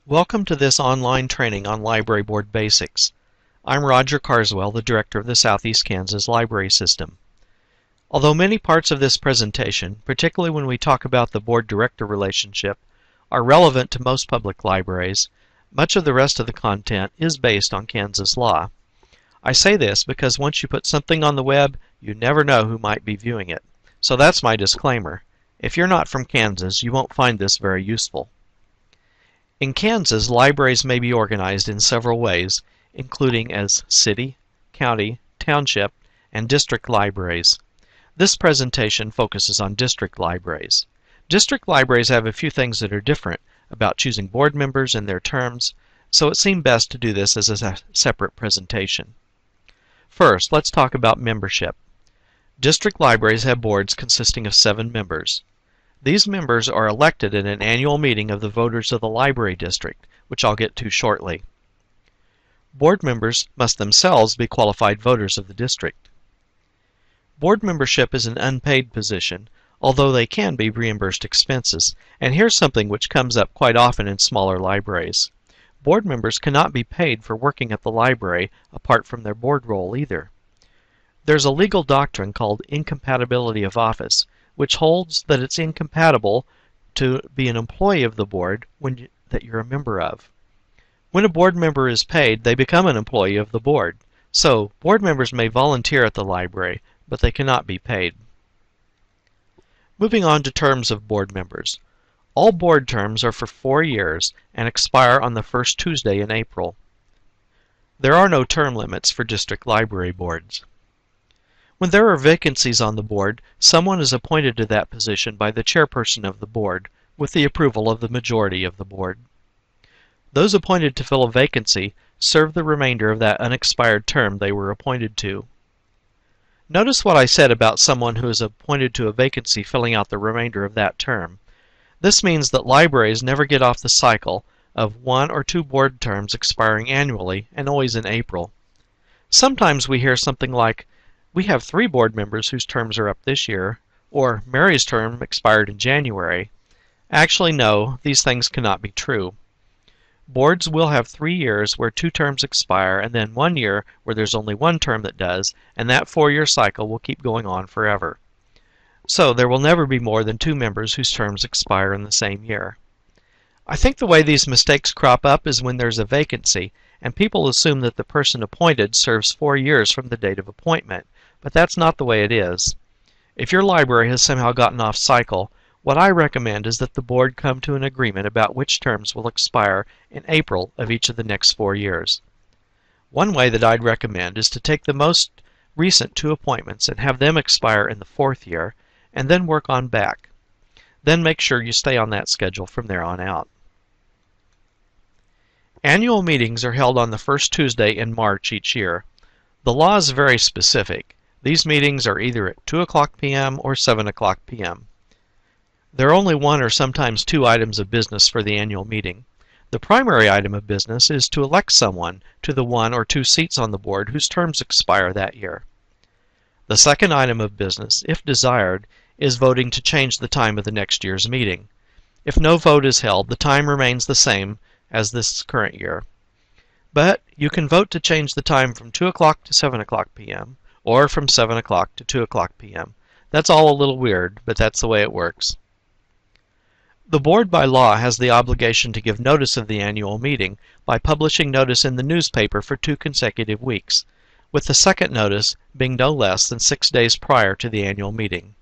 Welcome to this online training on Library Board Basics. I'm Roger Carswell, the Director of the Southeast Kansas Library System. Although many parts of this presentation, particularly when we talk about the board-director relationship, are relevant to most public libraries, much of the rest of the content is based on Kansas law. I say this because once you put something on the web, you never know who might be viewing it. So that's my disclaimer. If you're not from Kansas, you won't find this very useful. In Kansas, libraries may be organized in several ways, including as city, county, township, and district libraries. This presentation focuses on district libraries. District libraries have a few things that are different about choosing board members and their terms, so it seemed best to do this as a separate presentation. First, let's talk about membership. District libraries have boards consisting of 7 members. These members are elected at an annual meeting of the voters of the library district, which I'll get to shortly. Board members must themselves be qualified voters of the district. Board membership is an unpaid position, although they can be reimbursed expenses, and here's something which comes up quite often in smaller libraries. Board members cannot be paid for working at the library apart from their board role either. There's a legal doctrine called incompatibility of office, which holds that it's incompatible to be an employee of the board that you're a member of. When a board member is paid, they become an employee of the board. So, board members may volunteer at the library, but they cannot be paid. Moving on to terms of board members. All board terms are for 4 years and expire on the first Tuesday in April. There are no term limits for district library boards. When there are vacancies on the board, someone is appointed to that position by the chairperson of the board, with the approval of the majority of the board. Those appointed to fill a vacancy serve the remainder of that unexpired term they were appointed to. Notice what I said about someone who is appointed to a vacancy filling out the remainder of that term. This means that libraries never get off the cycle of 1 or 2 board terms expiring annually and always in April. Sometimes we hear something like, "We have 3 board members whose terms are up this year," or "Mary's term expired in January." Actually, no, these things cannot be true. Boards will have 3 years where 2 terms expire, and then 1 year where there's only 1 term that does, and that 4-year cycle will keep going on forever. So there will never be more than 2 members whose terms expire in the same year. I think the way these mistakes crop up is when there's a vacancy, and people assume that the person appointed serves 4 years from the date of appointment, but that's not the way it is. If your library has somehow gotten off cycle, what I recommend is that the board come to an agreement about which terms will expire in April of each of the next 4 years. One way that I'd recommend is to take the most recent 2 appointments and have them expire in the 4th year, and then work on back. Then make sure you stay on that schedule from there on out. Annual meetings are held on the first Tuesday in March each year. The law is very specific. These meetings are either at 2:00 p.m. or 7:00 p.m. There are only 1 or sometimes 2 items of business for the annual meeting. The primary item of business is to elect someone to the 1 or 2 seats on the board whose terms expire that year. The second item of business, if desired, is voting to change the time of the next year's meeting. If no vote is held, the time remains the same as this current year. But you can vote to change the time from 2:00 to 7:00 p.m. or from 7:00 to 2:00 p.m. That's all a little weird, but that's the way it works. The board by law has the obligation to give notice of the annual meeting by publishing notice in the newspaper for 2 consecutive weeks, with the second notice being no less than 6 days prior to the annual meeting.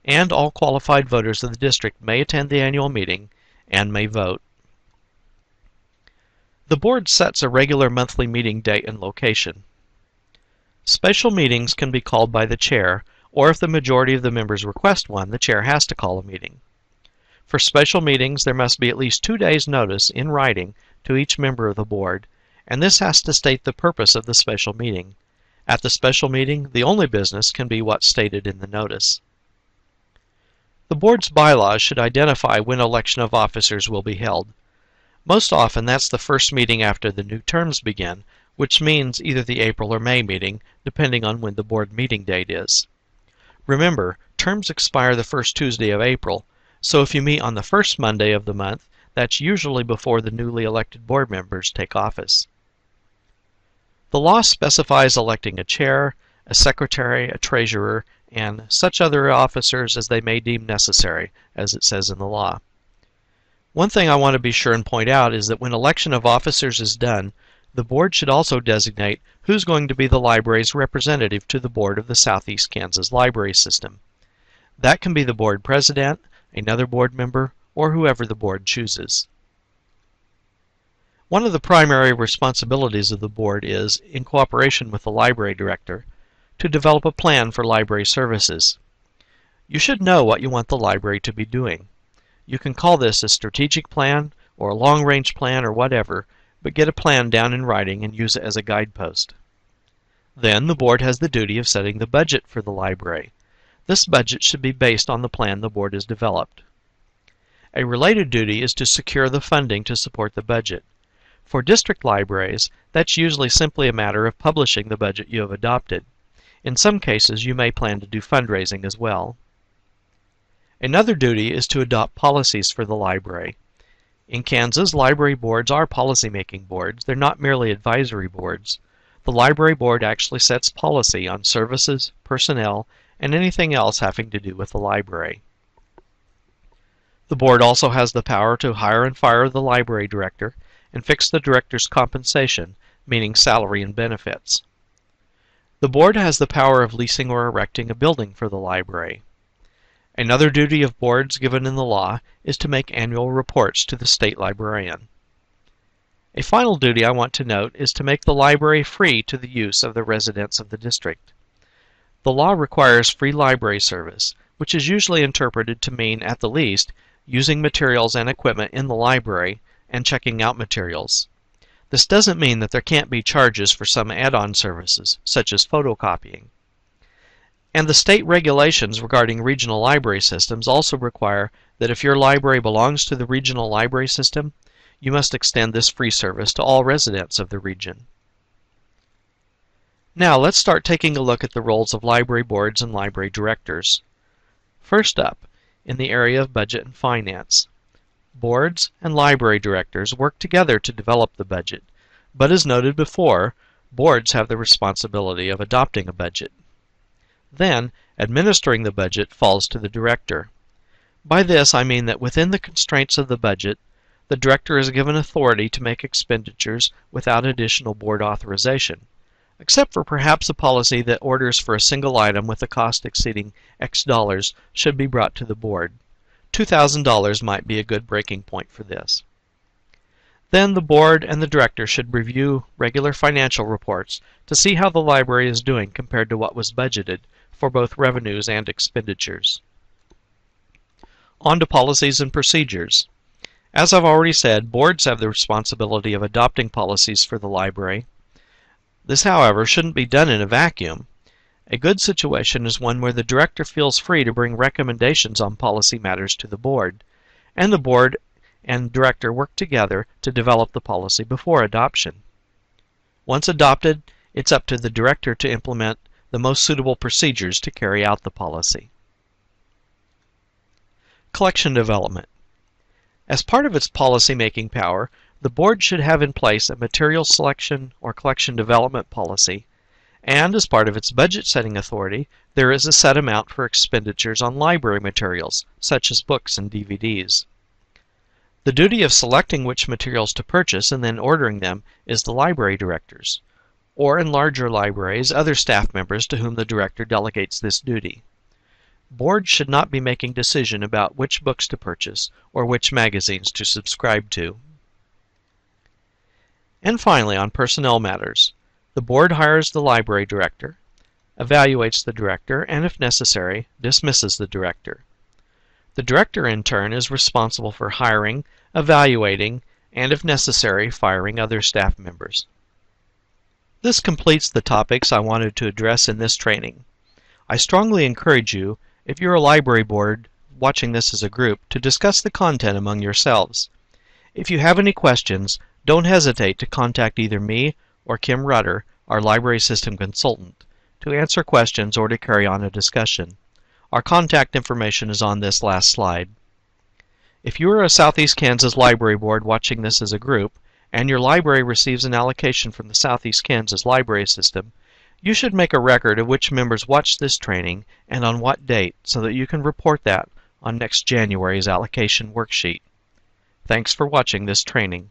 And all qualified voters of the district may attend the annual meeting and may vote. The board sets a regular monthly meeting date and location. Special meetings can be called by the chair, or if the majority of the members request one, the chair has to call a meeting. For special meetings, there must be at least 2 days' notice in writing to each member of the board, and this has to state the purpose of the special meeting. At the special meeting, the only business can be what's stated in the notice. The board's bylaws should identify when election of officers will be held. Most often that's the first meeting after the new terms begin, which means either the April or May meeting, depending on when the board meeting date is. Remember, terms expire the first Tuesday of April, so if you meet on the first Monday of the month, That's usually before the newly elected board members take office. The law specifies electing a chair, a secretary, a treasurer, and such other officers as they may deem necessary, as it says in the law. One thing I want to be sure and point out is that when election of officers is done, the board should also designate who's going to be the library's representative to the board of the Southeast Kansas Library System. That can be the board president, another board member, or whoever the board chooses. One of the primary responsibilities of the board is, in cooperation with the library director, to develop a plan for library services. You should know what you want the library to be doing. You can call this a strategic plan or a long-range plan or whatever, but get a plan down in writing and use it as a guidepost. Then the board has the duty of setting the budget for the library. This budget should be based on the plan the board has developed. A related duty is to secure the funding to support the budget. For district libraries, that's usually simply a matter of publishing the budget you have adopted. In some cases, you may plan to do fundraising as well. Another duty is to adopt policies for the library. In Kansas, library boards are policy-making boards. They're not merely advisory boards. The library board actually sets policy on services, personnel, and anything else having to do with the library. The board also has the power to hire and fire the library director and fix the director's compensation, meaning salary and benefits. The board has the power of leasing or erecting a building for the library. Another duty of boards given in the law is to make annual reports to the state librarian. A final duty I want to note is to make the library free to the use of the residents of the district. The law requires free library service, which is usually interpreted to mean, at the least, using materials and equipment in the library and checking out materials. This doesn't mean that there can't be charges for some add-on services, such as photocopying. And the state regulations regarding regional library systems also require that if your library belongs to the regional library system, you must extend this free service to all residents of the region. Now let's start taking a look at the roles of library boards and library directors. First up, in the area of budget and finance. Boards and library directors work together to develop the budget, but as noted before, boards have the responsibility of adopting a budget. Then, administering the budget falls to the director. By this I mean that within the constraints of the budget, the director is given authority to make expenditures without additional board authorization, except for perhaps a policy that orders for a single item with a cost exceeding X dollars should be brought to the board. $2,000 might be a good breaking point for this. Then the board and the director should review regular financial reports to see how the library is doing compared to what was budgeted for both revenues and expenditures. On to policies and procedures. As I've already said, boards have the responsibility of adopting policies for the library. This, however, shouldn't be done in a vacuum. A good situation is one where the director feels free to bring recommendations on policy matters to the board, and the board and director work together to develop the policy before adoption. Once adopted, it's up to the director to implement the most suitable procedures to carry out the policy. Collection development. As part of its policy-making power, the board should have in place a material selection or collection development policy, and as part of its budget-setting authority, there is a set amount for expenditures on library materials, such as books and DVDs. The duty of selecting which materials to purchase and then ordering them is the library director's, or in larger libraries, other staff members to whom the director delegates this duty. Boards should not be making decision about which books to purchase or which magazines to subscribe to. And finally, on personnel matters, the board hires the library director, evaluates the director, and if necessary, dismisses the director. The director, in turn, is responsible for hiring, evaluating, and if necessary, firing other staff members. This completes the topics I wanted to address in this training. I strongly encourage you, if you're a library board watching this as a group, to discuss the content among yourselves. If you have any questions, don't hesitate to contact either me or Kim Rutter, our library system consultant, to answer questions or to carry on a discussion. Our contact information is on this last slide. If you are a Southeast Kansas Library Board watching this as a group, and your library receives an allocation from the Southeast Kansas Library System, you should make a record of which members watched this training and on what date so that you can report that on next January's allocation worksheet. Thanks for watching this training.